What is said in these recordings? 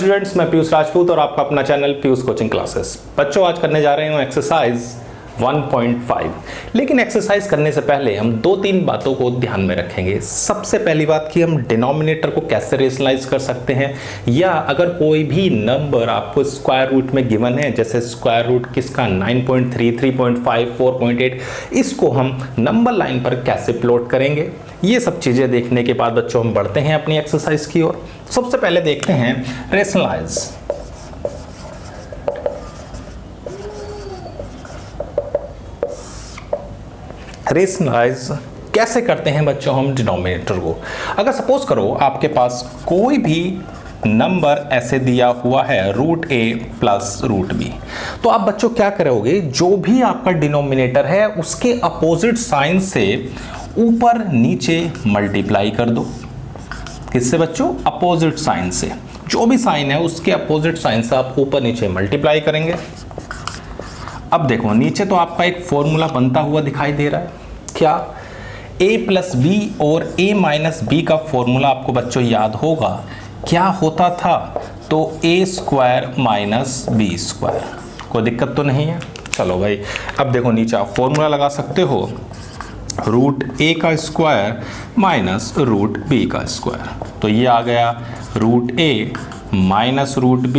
Students, मैं पीयूष राजपूत और आपका अपना चैनल पीयूष कोचिंग क्लासेस। बच्चों, आज करने जा रहे हैं एक्सरसाइज 1.5। लेकिन एक्सरसाइज करने से पहले हम 2-3 बातों को ध्यान में रखेंगे। सबसे पहली बात कि हम डिनोमिनेटर को कैसे रेशनलाइज कर सकते हैं, या अगर कोई भी नंबर आपको स्क्वायर रूट में गिवन है, जैसे स्क्वायर रूट किसका 9.3, 3.5, 4.8, इसको हम नंबर लाइन पर कैसे प्लॉट करेंगे। ये सब चीजें देखने के बाद बच्चों हम बढ़ते हैं अपनी एक्सरसाइज की ओर। सबसे पहले देखते हैं रेशनलाइज। रेशनलाइज कैसे करते हैं बच्चों हम डिनोमिनेटर को। अगर सपोज करो आपके पास कोई भी नंबर ऐसे दिया हुआ है √a प्लस √b, तो आप बच्चों क्या करोगे, जो भी आपका डिनोमिनेटर है उसके अपोजिट साइन से ऊपर नीचे मल्टीप्लाई कर दो। किससे बच्चों? अपोजिट साइन से। जो भी साइन है उसके अपोजिट साइन से आप ऊपर नीचे मल्टीप्लाई करेंगे। अब देखो नीचे तो आपका एक फॉर्मूला बनता हुआ दिखाई दे रहा है। क्या? a प्लस बी और a माइनस बी का फॉर्मूला आपको बच्चों याद होगा। क्या होता था? तो a square minus b square. कोई दिक्कत तो नहीं है? चलो भाई, अब देखो नीचे आप फॉर्मूला लगा सकते हो, √a का स्क्वायर माइनस √b का स्क्वायर। तो ये आ गया √a minus √b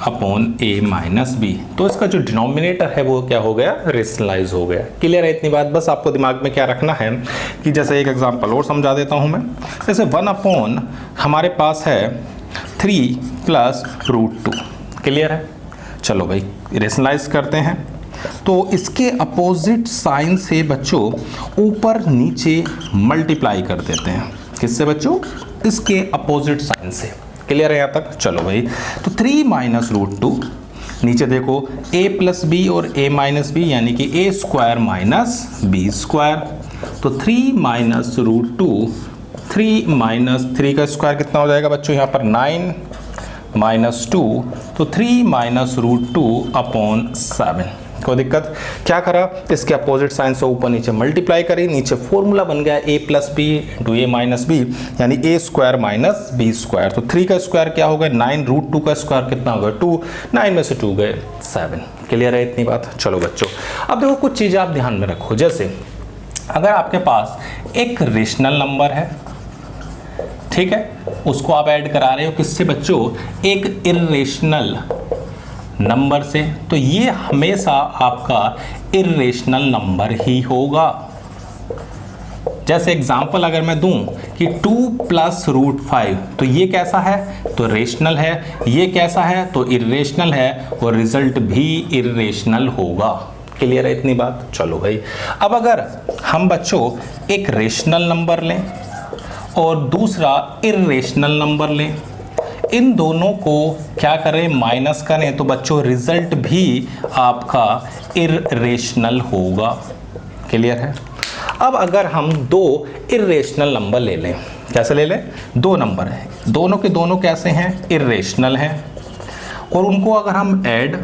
upon a minus b। तो इसका जो डिनोमिनेटर है वो क्या हो गया? रेशनलाइज हो गया। क्लियर है इतनी बात? बस आपको दिमाग में क्या रखना है कि जैसे एक एग्जांपल और समझा देता हूं मैं। जैसे 1 अपॉन हमारे पास है 3 प्लस √2। क्लियर है? चलो भाई रेशनलाइज करते हैं। तो इसके अपोजिट साइन से बच्चों ऊपर नीचे मल्टीप्लाई कर देते हैं। किससे बच्चों? इसके अपोजिट साइन से। क्लियर है यहाँ तक? चलो भाई, तो 3 माइनस √2, नीचे देखो a प्लस बी और a माइनस बी, यानी कि a square minus b square. तो 3 माइनस √2, 3 माइनस 3 का स्क्वायर कितना हो जाएगा बच्चों यहाँ पर? 9 माइनस 2, तो 3 माइनस √2 अपॉन 7। कोई दिक्कत? क्या करा, इसके अपोजिट साइन से ऊपर नीचे मल्टीप्लाई करी, नीचे फॉर्मूला बन गया a plus b into a minus b, यानी a square minus b square. तो 3 का स्क्वायर क्या होगा? 9, √2 का स्क्वायर कितना होगा? 2, 9 में से 2 गए 7। क्लियर है इतनी बात? चलो बच्चों, अब देखो कुछ चीज़ें आप ध्यान में रखो। जैसे अगर आपके पास एक रेशनल नंबर है, ठीक है, उसको आप ऐड करा रहे हो किससे बच्चों? एक इर्रेशनल नंबर से, तो ये हमेशा आपका इर्रेशनल नंबर ही होगा। जैसे एग्जांपल अगर मैं दूं कि 2 प्लस √5, तो ये कैसा है? तो रेशनल है। ये कैसा है? तो इर्रेशनल है, और रिजल्ट भी इर्रेशनल होगा। क्लियर है इतनी बात? चलो भाई, अब अगर हम बच्चों एक रेशनल नंबर लें और दूसरा इर्रेशनल नंबर लें, इन दोनों को क्या करें? माइनस करें, तो बच्चों रिजल्ट भी आपका इर्रेशनल होगा। क्लियर है? अब अगर हम 2 इर्रेशनल नंबर ले लें, कैसे ले लें? 2 नंबर हैं, दोनों के दोनों कैसे हैं? इर्रेशनल हैं, और उनको अगर हम ऐड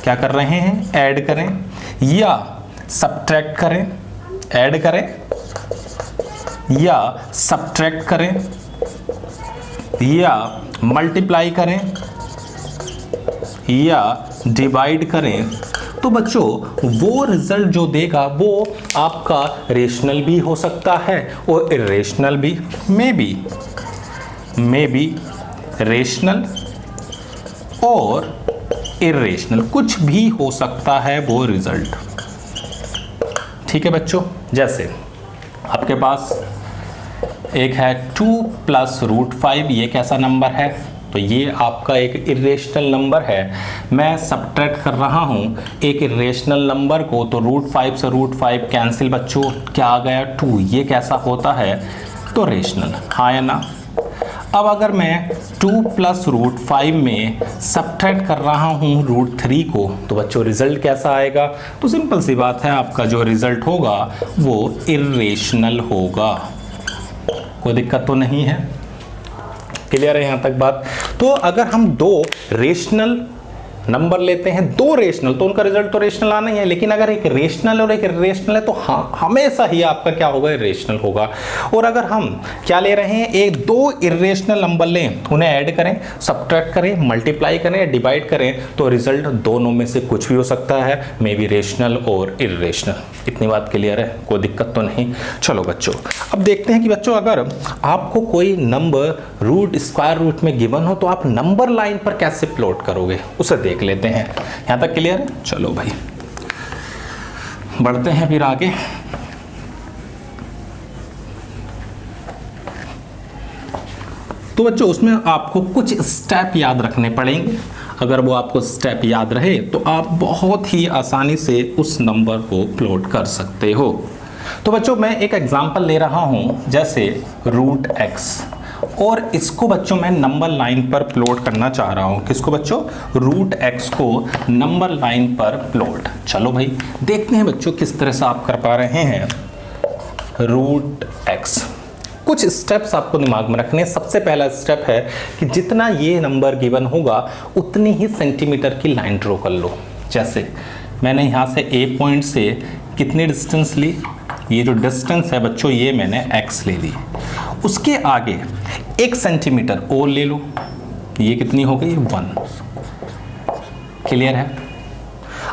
क्या कर रहे हैं? ऐड करें या सब्ट्रैक्ट करें, ऐड करें या सब्ट्रैक्ट करें या मल्टीप्लाई करें या डिवाइड करें, तो बच्चों वो रिजल्ट जो देगा वो आपका रेशनल भी हो सकता है और इर्रेशनल भी। मे बी रेशनल और इर्रेशनल, कुछ भी हो सकता है वो रिजल्ट। ठीक है बच्चों, जैसे आपके पास एक है 2 प्लस √5, ये कैसा नंबर है? तो ये आपका एक इर्रेशनल नंबर है। मैं सब्ट्रैक्ट कर रहा हूँ एक इर्रेशनल नंबर को, तो √5 से √5 कैंसिल बच्चों, क्या आ गया? 2। ये कैसा होता है? तो रेशनल। हाँ या ना? अब अगर मैं 2 प्लस √5 में सब्ट्रैक्ट कर रहा हूँ √3 को, तो बच्चों रिजल्ट कैसा आएगा? तो सिंपल सी बात है, आपका जो रिजल्ट होगा वो इर्रेशनल होगा। कोई दिक्कत तो नहीं है? क्लियर है यहाँ तक बात? तो अगर हम 2 रेशनल नंबर लेते हैं दो रेशनल तो उनका रिजल्ट तो रेशनल आना ही है, लेकिन अगर एक रेशनल और एक इरेशनल है तो हाँ हमेशा ही आपका क्या होगा, इरेशनल होगा। और अगर हम क्या ले रहे हैं, एक दो इरेशनल नंबर लें, उन्हें ऐड करें, सब्ट्रैक्ट करें, मल्टीप्लाई करें या डिवाइड करें, तो रिजल्ट दोनों में से कुछ भी हो सकता है, मे बी रेशनल और इरेशनल। इतनी बात क्लियर है, कोई दिक्कत तो नहीं। चलो बच्चों अब देखते हैं कि बच्चों अगर आपको कोई नंबर रूट स्क्वायर रूट में गिवन हो तो आप नंबर लाइन पर कैसे प्लॉट करोगे, उसे देख लेते हैं। यहां तक क्लियर है? चलो भाई बढ़ते हैं फिर आगे। तो बच्चों उसमें आपको कुछ स्टेप याद रखने पड़ेंगे। अगर वो आपको स्टेप याद रहे तो आप बहुत ही आसानी से उस नंबर को प्लॉट कर सकते हो। तो बच्चों मैं एक एग्जांपल ले रहा हूं, जैसे रूट एक्स, और इसको बच्चों मैं नंबर लाइन पर प्लॉट करना चाह रहा हूं। किसको बच्चों? रूट एक्स को नंबर लाइन पर प्लॉट। चलो भाई देखते हैं बच्चों किस तरह से आप कर पा रहे हैं। रूट एक्स, कुछ स्टेप्स आपको दिमाग में रखने। सबसे पहला स्टेप है कि जितना ये नंबर गिवन होगा उतनी ही सेंटीमीटर की लाइन ड्रॉ कर लो। जैसे मैंने यहाँ से ए पॉइंट से कितनी डिस्टेंस ली, ये जो डिस्टेंस है बच्चों ये मैंने x ले ली। उसके आगे 1 सेंटीमीटर और ले लो, ये कितनी हो गई? 1। क्लियर है?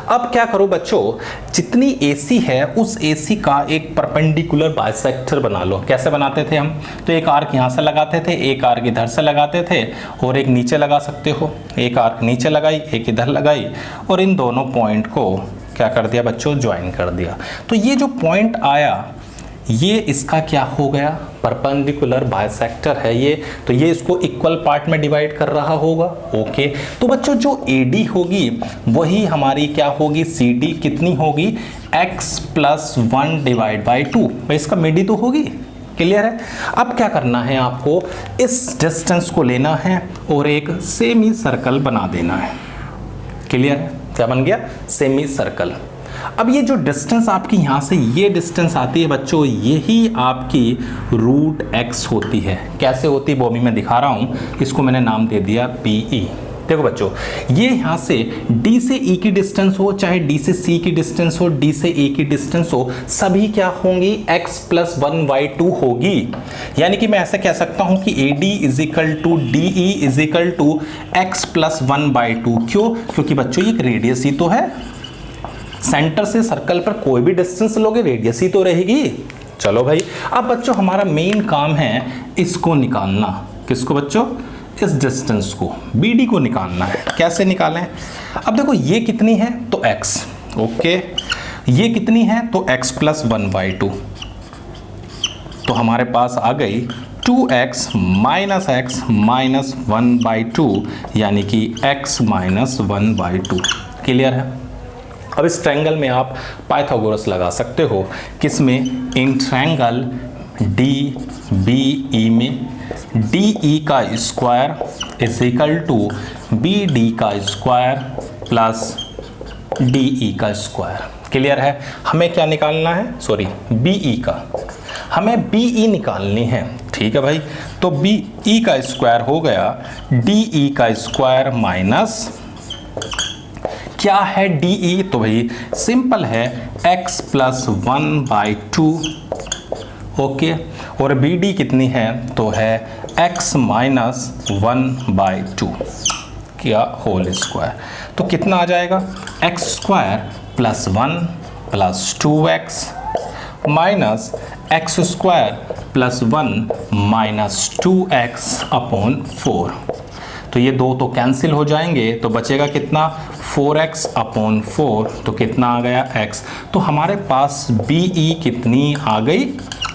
अब क्या करो बच्चों, जितनी AC है उस AC का एक परपेंडिकुलर बाइसेक्टर बना लो। कैसे बनाते थे हम? तो एक आर्क यहाँ से लगाते थे, एक आर्क इधर से लगाते थे, और एक नीचे लगा सकते हो। एक आर्क नीचे लगाई, एक इधर लगाई, और इन दोनों पॉइंट को क्या कर दिया बच्चों? ज्वाइन कर दिया। तो ये जो पॉइंट आया ये इसका क्या हो गया? परपेंडिकुलर बाइसेक्टर है ये। तो ये इसको इक्वल पार्ट में डिवाइड कर रहा होगा। ओके, तो बच्चों जो AD होगी वही हमारी क्या होगी? CD कितनी होगी? x + 1 / 2। भाई इसका मिडी तो होगी। क्लियर है? अब क्या करना है आपको, इस डिस्टेंस को लेना है और एक सेमी सर्कल बना देना है। क्लियर है? क्या बन गया? Semi circle. अब ये जो डिस्टेंस आपकी यहाँ से ये डिस्टेंस आती है बच्चों, यही आपकी रूट एक्स होती है। कैसे होती है वो भी मैं दिखा रहा हूँ। इसको मैंने नाम दे दिया PE। देखो बच्चों, ये यहाँ से D से E की डिस्टेंस हो, चाहे D से C की डिस्टेंस हो, D से A की डिस्टेंस हो, सभी क्या होंगी? x + 1/2 होगी। यानी कि मैं ऐसे कह सकता हूँ कि AD = DE = x + 1/2। क्यों? क्योंकि बच्चों ये एक रेडियस ही तो है। सेंटर से सर्कल पर कोई भी डिस्टेंस लोगे रेडियस ही तो रहेगी। चलो भाई अब बच्चों हमारा मेन काम है इसको निकालना। किसको बच्चों? इस डिस्टेंस को, BD को निकालना है। कैसे निकालें? अब देखो ये कितनी है तो x, ओके, ये कितनी है तो x + 1/2। तो हमारे पास आ गई 2x - x - 1/2, यानी कि x - 1/2। क्लियर है? अब इस ट्रायंगल में आप पाइथागोरस लगा सकते हो। किसमें? इन ट्रायंगल DBE में DE का स्क्वायर = BD का स्क्वायर प्लस DE का स्क्वायर। क्लियर है? हमें क्या निकालना है? सॉरी BE का, हमें BE निकालनी है। ठीक है भाई, तो BE का स्क्वायर हो गया DE का स्क्वायर माइनस क्या है DE? तो भाई सिंपल है x + 1/2। ओके, और BD कितनी है तो है x - 1/2 क्या होल स्क्वायर। तो कितना आ जाएगा? x² + 1 + 2x minus x² + 1 - 2x/4। तो ये दो तो कैंसिल हो जाएंगे, तो बचेगा कितना? 4x/4। तो कितना आ गया? x। तो हमारे पास BE कितनी आ गई?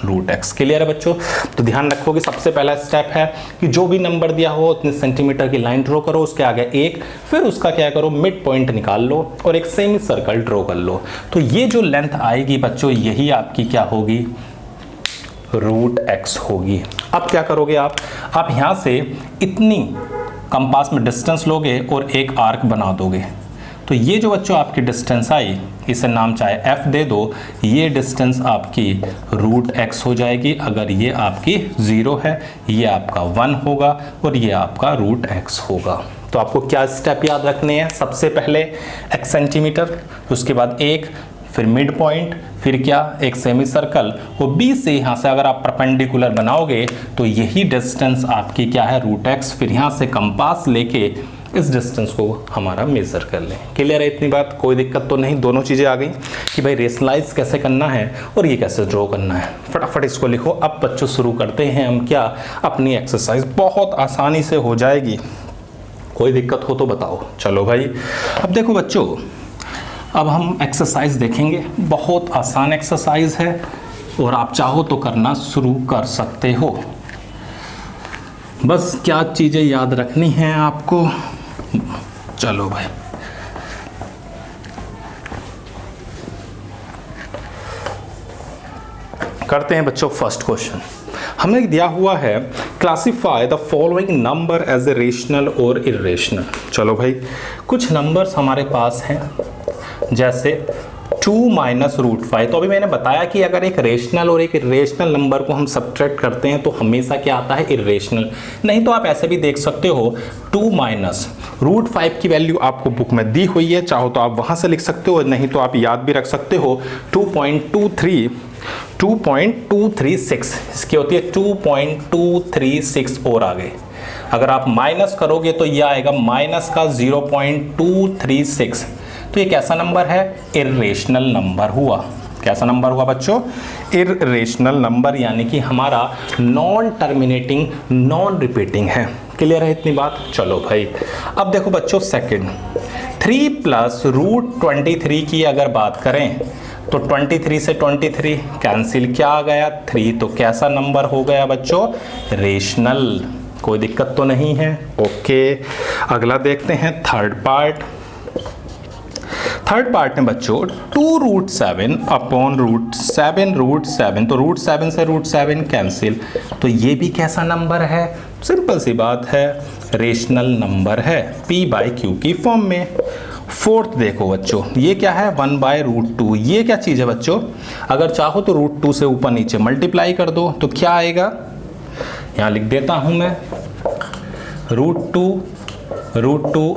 Root x. क्लियर है बच्चों? तो ध्यान रखो कि सबसे पहला स्टेप है कि जो भी नंबर दिया हो उतने सेंटीमीटर की लाइन ड्रॉ करो, उसके आगे एक, फिर उसका क्या करो? मिड पॉइंट निकाल लो और एक सेमी सर्कल ड्रॉ कर लो। तो ये जो लेंथ आएगी बच्चों, यही आपकी क्या होगी? रूट एक्स होगी। अब क्या करोगे आप यहां से इतनी कंपास में डिस्टेंस लोगे और एक आर्क बना दोगे। तो ये जो बच्चों आपकी डिस्टेंस आई, इसे नाम चाहे f दे दो, ये डिस्टेंस आपकी रूट x हो जाएगी। अगर ये आपकी 0 है, ये आपका 1 होगा और ये आपका रूट x होगा। तो आपको क्या स्टेप याद रखने हैं? सबसे पहले x सेंटीमीटर, उसके बाद 1, फिर मिड पॉइंट, फिर क्या, एक सेमी सर्कल, वो B से यहाँ से अगर आप परपेंडिकुलर बनाओगे तो यही डिस्टेंस आपकी क्या है, रूट x। फिर यहाँ से कंपास लेके इस डिस्टेंस को हमारा मेजर कर लें। क्लियर है इतनी बात? कोई दिक्कत तो नहीं? दोनों चीज़ें आ गई कि भाई रेशनलाइज कैसे करना है और ये कैसे ड्रॉ करना है। फटाफट इसको लिखो। अब बच्चों शुरू करते हैं हम क्या, अपनी एक्सरसाइज। बहुत आसानी से हो जाएगी, कोई दिक्कत हो तो बताओ। चलो भाई, अब देखो बच्चों, अब हम एक्सरसाइज देखेंगे। बहुत आसान एक्सरसाइज है और आप चाहो तो करना शुरू कर सकते हो। बस क्या चीज़ें याद रखनी हैं आपको। चलो भाई, करते हैं बच्चों फर्स्ट क्वेश्चन। हमें दिया हुआ है classify the following number as a rational और इरेशनल। चलो भाई, कुछ नंबर्स हमारे पास हैं जैसे 2 माइनस रूट 5। तो अभी मैंने बताया कि अगर एक रेशनल और एक इरेशनल नंबर को हम सब्ट्रैक्ट करते हैं तो हमेशा क्या आता है, इरेशनल। नहीं तो आप ऐसे भी देख सकते हो, 2 माइनस रूट 5 की वैल्यू आपको बुक में दी हुई है, चाहो तो आप वहां से लिख सकते हो, नहीं तो आप याद भी रख सकते हो 2.236, इसकी होती है 2.236 और आगे अगर आप माइनस करोगे तो यह आएगा माइनस का 0.236। तो ये कैसा नंबर है, इरेशनल नंबर हुआ। कैसा नंबर हुआ बच्चों, इरेशनल नंबर, यानी कि हमारा नॉन टर्मिनेटिंग, नॉन रिपीटिंग है। क्लियर है इतनी बात? चलो भाई, अब देखो बच्चों सेकंड, 3 प्लस रूट 23 की अगर बात करें तो 23 से 23 कैंसिल, क्या आ गया 3। तो कैसा नंबर हो गया बच्चों, रेशनल। कोई दिक्कत तो नहीं है? ओके, अगला देखते हैं थर्ड पार्ट। थर्ड पार्ट में बच्चों 2 रूट 7 अपॉन रूट 7, तो रूट 7 से रूट 7 कैंसिल, तो ये भी कैसा नंबर है, सिंपल सी बात है, रेशनल नंबर है, p/q की फॉर्म में। फोर्थ देखो बच्चों, ये क्या है, 1/√2। ये क्या चीज़ है बच्चों, अगर चाहो तो √2 से ऊपर नीचे मल्टीप्लाई कर दो तो क्या आएगा, यहाँ लिख देता हूँ मैं, √2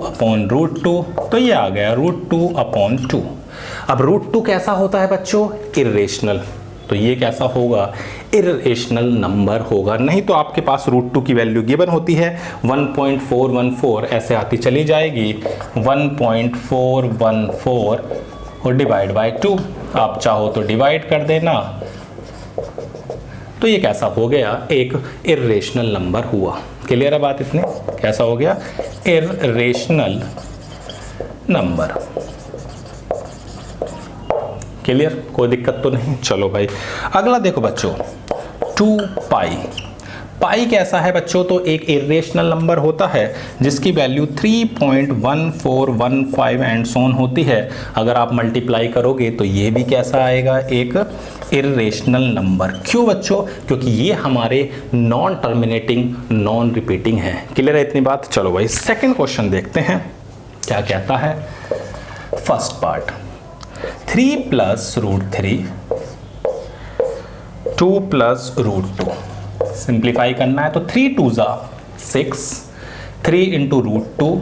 अपॉन √2, तो ये आ गया √2 अपॉन 2। अब √2 कैसा होता है बच्चों, इरेशनल, तो ये कैसा होगा, इरेशनल नंबर होगा। नहीं तो आपके पास √2 की वैल्यू गिवन होती है 1.414, ऐसे आती चली जाएगी 1.414 और डिवाइड बाय 2, आप चाहो तो डिवाइड कर देना, तो ये कैसा हो गया, एक इरेशनल नंबर हुआ। क्लियर है बात इतनी, कैसा हो गया, इरेशनल नंबर। क्लियर, कोई दिक्कत तो नहीं? चलो भाई, अगला देखो बच्चों 2 पाई। पाई कैसा है बच्चों, तो एक इरेशनल नंबर होता है जिसकी वैल्यू 3.1415 एंड सोन होती है। अगर आप मल्टीप्लाई करोगे तो ये भी कैसा आएगा, एक इरेशनल नंबर। क्यों बच्चों, क्योंकि ये हमारे नॉन टर्मिनेटिंग, नॉन रिपीटिंग है। क्लियर है इतनी बात? चलो भाई सेकंड क्वेश्चन देखते हैं क्या कहता है। First part 3 plus √3, 2 plus √2, simplify करना है तो 3 2 ज़ा 6, 3 इंटू √2,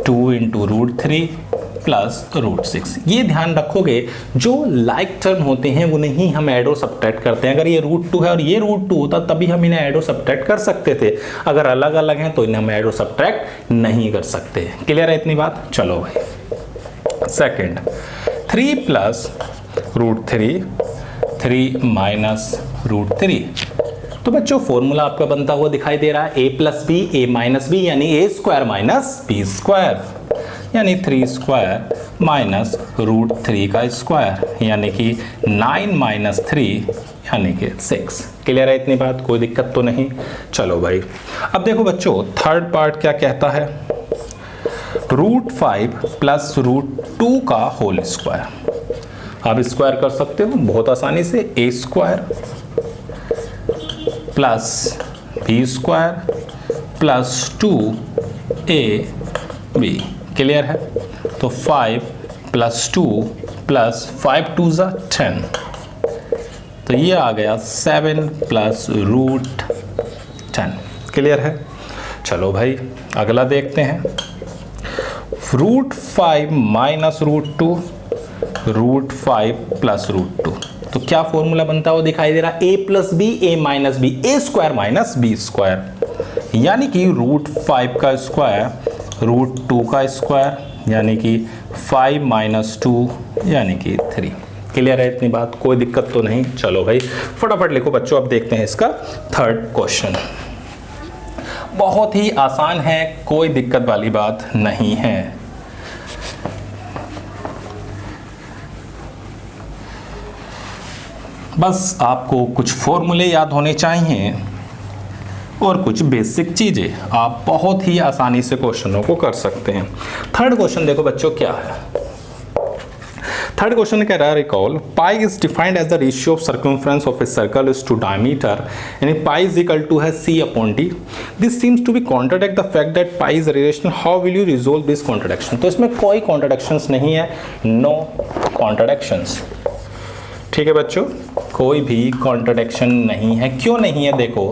2 इंटू √3 प्लस √6। ये ध्यान रखोगे, जो लाइक टर्म होते हैं उन्हें ही हम ऐड और सब्ट्रैक्ट करते हैं। अगर ये √2 है और ये √2 होता तभी हम इन्हें ऐड और सब्ट्रैक्ट कर सकते थे, अगर अलग अलग हैं तो इन्हें हम ऐड और सब्ट्रैक्ट नहीं कर सकते। क्लियर है इतनी बात? चलो भाई सेकंड, 3 प्लस √3, 3 माइनस √3। तो बच्चों फॉर्मूला आपका बनता हुआ दिखाई दे रहा है, a plus b, a minus b, यानी a square minus b square, यानी 3 स्क्वायर माइनस √3 का स्क्वायर, यानी कि 9 माइनस 3 यानी कि 6। क्लियर है इतनी बात? कोई दिक्कत तो नहीं? चलो भाई, अब देखो बच्चों थर्ड पार्ट क्या कहता है, √5 प्लस √2 का होल स्क्वायर। आप स्क्वायर कर सकते हो बहुत आसानी से, a square plus b square plus 2ab। Clear है? तो 5 प्लस 2 प्लस 5 2 ज़ा 10, तो ये आ गया 7 प्लस √10। क्लियर है? चलो भाई अगला देखते हैं। √5 माइनस √2, √5 प्लस √2, तो क्या फॉर्मूला बनता है वो दिखाई दे रहा है, a plus b a minus b, a square minus b square, यानी कि √5 का स्क्वायर √2 का स्क्वायर, यानी कि 5 माइनस 2 यानी कि 3। क्लियर है इतनी बात, कोई दिक्कत तो नहीं। चलो भाई फटाफट लिखो बच्चों, अब देखते हैं इसका थर्ड क्वेश्चन। बहुत ही आसान है, कोई दिक्कत वाली बात नहीं है। बस आपको कुछ फॉर्मूले याद होने चाहिए और कुछ बेसिक चीजें, आप बहुत ही आसानी से क्वेश्चनों को कर सकते हैं। थर्ड क्वेश्चन देखो बच्चों क्या है। थर्ड क्वेश्चन कह रहा है recall pi is defined as the ratio of circumference of a circle is to diameter यानी पाई इज इक्वल टू है c upon d। This seems to be contradict the fact that pi is rational, how will you resolve this contradiction. तो इसमें कोई contradictions नहीं है, no contradictions. ठीक है बच्चों, कोई भी कॉन्ट्राडिक्शन नहीं है। क्यों नहीं है देखो,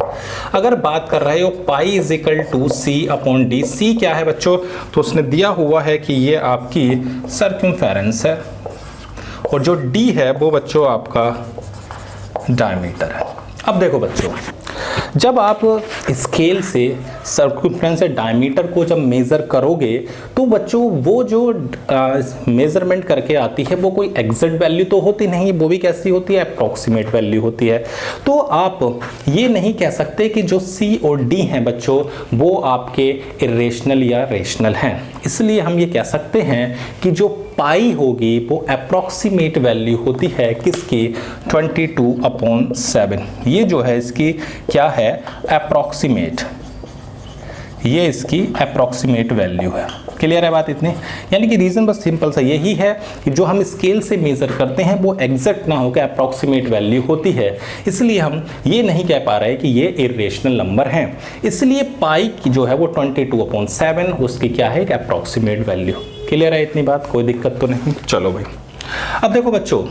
अगर बात कर रहे हो pi is equal to c upon d, c क्या है बच्चों, तो उसने दिया हुआ है कि ये आपकी सर्कमफेरेंस है और जो d है वो बच्चों आपका डायमीटर है। अब देखो बच्चों, जब आप स्केल से सर्कमफ्रेंस या डायमीटर को जब मेज़र करोगे तो बच्चों वो जो मेज़रमेंट करके आती है वो कोई एग्जैक्ट वैल्यू तो होती नहीं, वो भी कैसी होती है, अप्रॉक्सीमेट वैल्यू होती है। तो आप ये नहीं कह सकते कि जो c और d हैं बच्चों वो आपके इरेशनल या रेशनल हैं। इसलिए हम ये कह सकते हैं कि जो पाई होगी वो अप्रॉक्सीमेट वैल्यू होती है किसकी, 22/7। ये जो है इसकी क्या है, अप्रॉक्सीमेट, ये इसकी अप्रॉक्सीमेट वैल्यू है। क्लियर है बात इतनी, यानी कि रीज़न बस सिंपल सा यही है कि जो हम स्केल से मेज़र करते हैं वो एग्जैक्ट ना होकर अप्रॉक्सीमेट वैल्यू होती है। इसलिए हम ये नहीं कह पा रहे कि ये इरेशनल नंबर हैं। इसलिए पाई की जो है वो 22/7 उसकी क्या है, एक अप्रॉक्सीमेट वैल्यू। क्लियर है इतनी बात, कोई दिक्कत तो नहीं। चलो भाई अब देखो बच्चों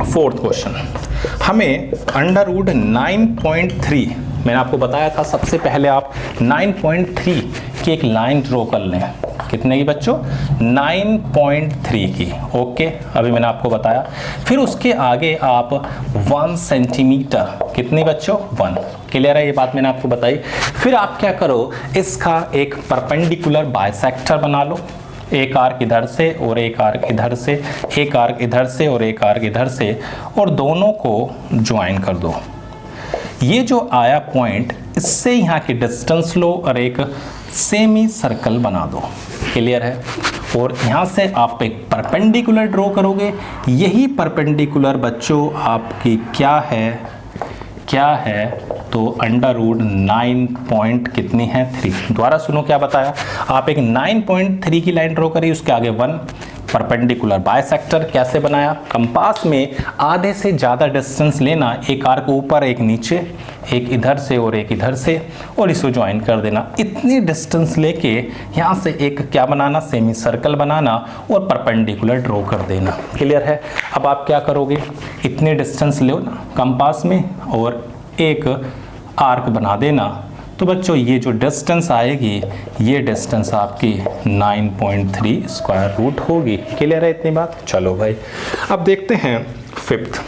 फोर्थ क्वेश्चन, हमें √9.3, मैंने आपको बताया था सबसे पहले आप 9.3 की एक लाइन ड्रॉ कर लें। कितने की बच्चों, 9.3 की। ओके, अभी मैंने आपको बताया। फिर उसके आगे आप 1 सेंटीमीटर, कितनी बच्चों, 1। क्लियर है ये बात, मैंने आपको बताई। फिर आप क्या करो, इसका एक परपेंडिकुलर बाइसेक्टर बना लो, एक आर्क इधर से और एक आर्क इधर से, एक आर्क इधर से और एक आर्क इधर से, और दोनों को ज्वाइन कर दो। ये जो आया पॉइंट, इससे यहाँ की डिस्टेंस लो और एक सेमी सर्कल बना दो। क्लियर है, और यहाँ से आप एक परपेंडिकुलर ड्रॉ करोगे। यही परपेंडिकुलर बच्चों आपकी क्या है तो √9 पॉइंट कितनी है, 3। दोबारा सुनो क्या बताया, आप एक 9.3 की लाइन ड्रॉ करिए, उसके आगे 1 परपेंडिकुलर बाइसेक्टर। कैसे बनाया, कंपास में आधे से ज़्यादा डिस्टेंस लेना, एक आर्क ऊपर एक नीचे, एक इधर से और एक इधर से, और इसको ज्वाइन कर देना। इतनी डिस्टेंस लेके यहाँ से एक क्या बनाना, सेमी सर्कल बनाना और परपेंडिकुलर ड्रॉ कर देना। क्लियर है, अब आप क्या करोगे, इतनी डिस्टेंस लो ना कंपास में और एक आर्क बना देना। तो बच्चों ये जो डिस्टेंस आएगी, ये डिस्टेंस आपकी 9.3 स्क्वायर रूट होगी। क्लियर है इतनी बात। चलो भाई अब देखते हैं फिफ्थ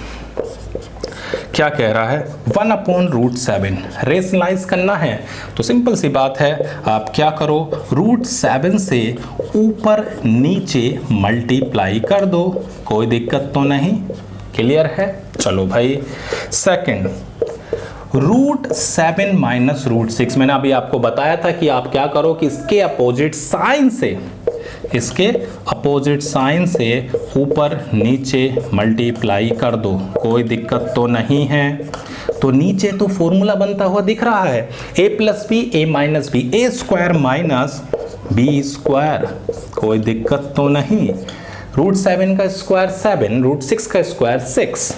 क्या कह रहा है, 1/√7 रेशनलाइज करना है। तो सिंपल सी बात है, आप क्या करो, √7 से ऊपर नीचे मल्टीप्लाई कर दो, कोई दिक्कत तो नहीं। क्लियर है, चलो भाई सेकंड, √7 माइनस √6। मैंने अभी आपको बताया था कि आप क्या करो कि इसके अपोजिट साइन से ऊपर नीचे मल्टीप्लाई कर दो, कोई दिक्कत तो नहीं है। तो नीचे तो फॉर्मूला बनता हुआ दिख रहा है, a plus b a minus b, a square minus b square, कोई दिक्कत तो नहीं। √7 का स्क्वायर 7, √6 का स्क्वायर 6,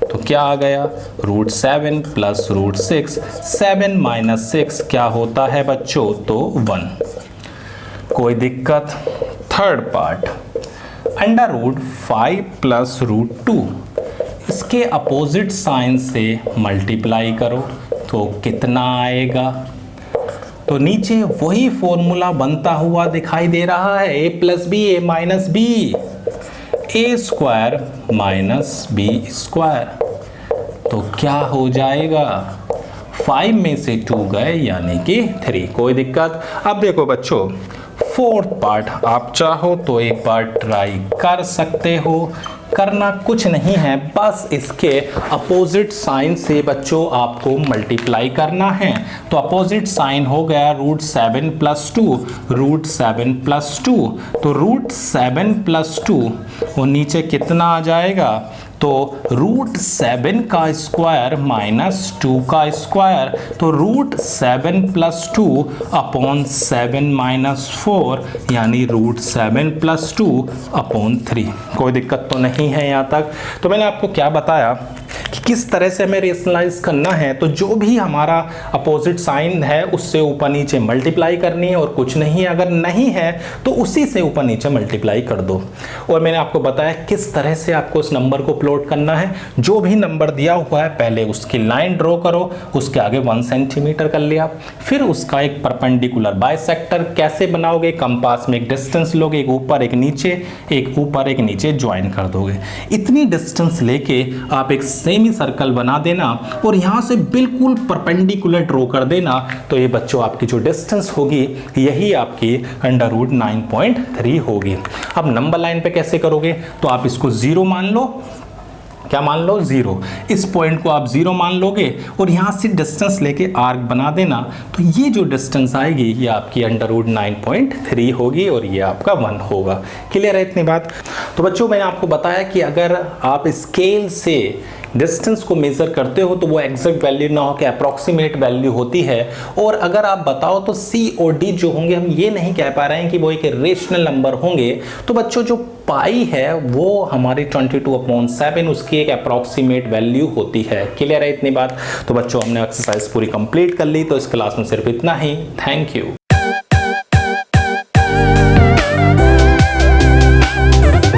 तो क्या आ गया, √7 प्लस √6, 7 माइनस 6 क्या होता है बच्चों, तो 1, कोई दिक्कत। थर्ड पार्ट, √5 प्लस √2, इसके अपोजिट साइन से मल्टीप्लाई करो तो कितना आएगा, तो नीचे वही फॉर्मूला बनता हुआ दिखाई दे रहा है, a plus b a minus b, a square minus b square. तो क्या हो जाएगा, 5 में से 2 गए यानी कि 3, कोई दिक्कत। अब देखो बच्चों, फोर्थ पार्ट आप चाहो तो एक बार ट्राई कर सकते हो, करना कुछ नहीं है, बस इसके अपोजिट साइन से बच्चों आपको मल्टीप्लाई करना है। तो अपोजिट साइन हो गया √7 + 2, √7 + 2, तो √7 + 2 और नीचे कितना आ जाएगा, तो √7 का स्क्वायर माइनस 2 का स्क्वायर, तो √7 + 2 अपॉन 7 - 4 यानी √7 + 2 अपॉन 3। कोई दिक्कत तो नहीं है यहाँ तक। तो मैंने आपको क्या बताया कि किस तरह से हमें रेशनलाइज करना है, तो जो भी हमारा अपोजिट साइन है उससे ऊपर नीचे मल्टीप्लाई करनी है और कुछ नहीं है, अगर नहीं है तो उसी से ऊपर नीचे मल्टीप्लाई कर दो। और मैंने आपको बताया किस तरह से आपको उस नंबर को प्लॉट करना है। जो भी नंबर दिया हुआ है पहले उसकी लाइन ड्रॉ करो, उसके आगे 1 सेंटीमीटर कर लिया, फिर उसका एक परपेंडिकुलर बाइसेक्टर कैसे बनाओगे, कंपास में एक डिस्टेंस लोगे, एक ऊपर एक नीचे, एक ऊपर एक नीचे ज्वाइन कर दोगे। इतनी डिस्टेंस लेके आप एक सेमी सर्कल बना देना और यहां से बिल्कुल परपेंडिकुलर ड्रॉ कर देना, तो ये बच्चों आपकी जो डिस्टेंस होगी यही आपकी √9.3 होगी। अब नंबर लाइन पे कैसे करोगे, तो आप इसको 0 मान लो, क्या मान लो, 0। इस पॉइंट को आप 0 मान लोगे और यहां से डिस्टेंस लेके आर्क बना देना, तो ये जो डिस्टेंस आएगी ये आपकी √9.3 होगी और ये आपका 1 होगा। क्लियर है इतनी बात। तो बच्चों मैंने आपको बताया कि अगर आप स्केल से डिस्टेंस को मेजर करते हो तो वो एग्जैक्ट वैल्यू ना हो के अप्रॉक्सीमेट वैल्यू होती है, और अगर आप बताओ तो C और D जो होंगे, हम ये नहीं कह पा रहे हैं कि वो एक रेशनल नंबर होंगे। तो बच्चों जो पाई है वो हमारी 22/7 उसकी एक अप्रॉक्सीमेट वैल्यू होती है। क्लियर है इतनी बात। तो बच्चों हमने एक्सरसाइज पूरी कंप्लीट कर ली, तो इस क्लास में सिर्फ इतना ही। Thank you.